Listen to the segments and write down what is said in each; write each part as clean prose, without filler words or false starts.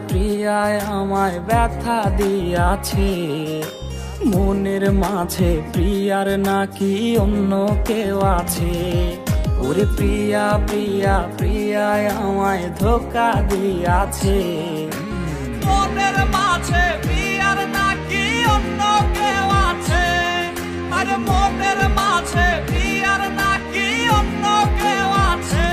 প্রিয়ায় আমায় ব্যথা দিয়াছে। মনের মাঝে প্রিয়ার নাকি অন্য কেউ আছে। ওরে প্রিয়া প্রিয়া প্রিয়ায় আমায় ধোঁকা দিয়াছে। মনের মাঝে প্রিয়ার নাকি অন্য কেউ আছে। আরে মনের মাঝে প্রিয়ার নাকি অন্য কেউ আছে।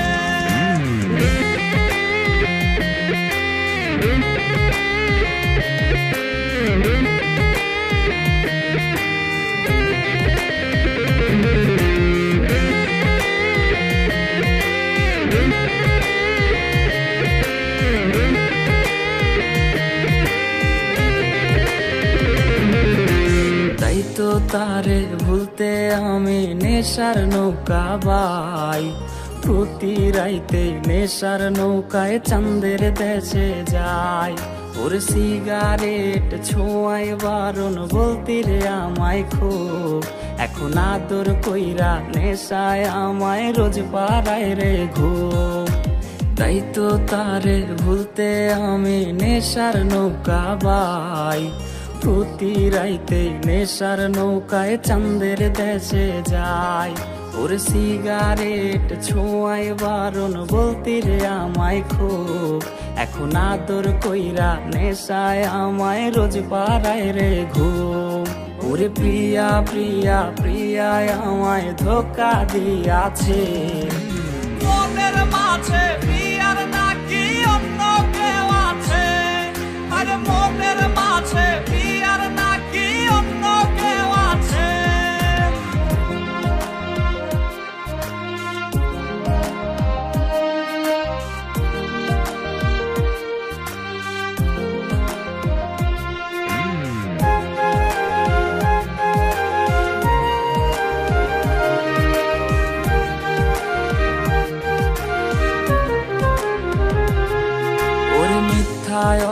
তাই তো তারে ভুলতে আমি নেশার নৌকা বাই। প্রতি রাইতে নেশার নৌকায় চাঁদের দেশে যাই। ওর সিগারেট ছোঁয়ায় বারণ বলতি রে আমায় খুব। এখন আদর কইরা নেশায় আমায় রোজ পাড়ায় রে ঘুম। তাই তো তারে ভুলতে আমি নেশার নৌকা বাই। প্রতি রাইতে নেশার নৌকায় চাঁদের দেশে যাই। ওর সিগারেট ছোঁয়ায় বারণ বলতি রে আমায় খুব। এখন আদর কইরা নেশায় আমায় রোজ পাড়ায় রে ঘুম। ওরে প্রিয়া প্রিয়া প্রিয়ায় আমায় ধোঁকা দিয়াছে। মনের মাঝে প্রিয়ার নাকি অন্য কেউ আছে। আরে মনের মাঝে প্রিয়ার নাকি অন্য কেউ আছে।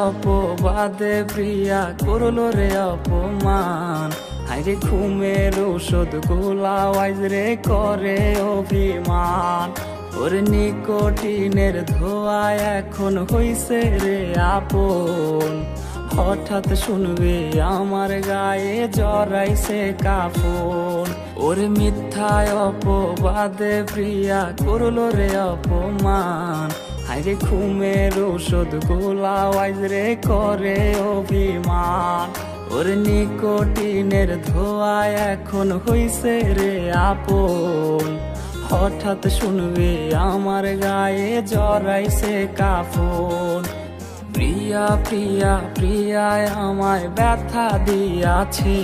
অপবাদে প্রিয়া করলো রে অপমান। হাইরে ঘুমের ঔষধ গোলাওয়াইজ রে করে অভিমান। ওর নিকোটিনের ধোয়া এখন হইছে রে আপন। হঠাৎ শুনবে আমার গায়ে জড়াইছে কাফন। ওর মিথ্যায় অপবাদে প্রিয়া করলো রে অপমান। হাইরে ঘুমের ঔষধ গোলাওয়াইজ রে করে অভিমান। ওর নিকোটিনের ধোয়া এখন হইছে রে আপন। হঠাৎ শুনবে আমার গায়ে জড়াইছে কাফন। প্রিয়া প্রিয়া প্রিয়ায় আমায় ব্যথা দিয়াছে।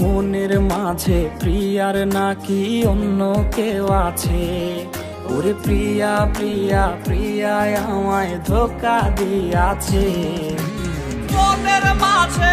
মনের মাঝে প্রিয়ার নাকি অন্য কেউ আছে। ওরে প্রিয়া প্রিয়া প্রিয়ায় আমায় ধোঁকা দিয়াছে। মনের মাঝে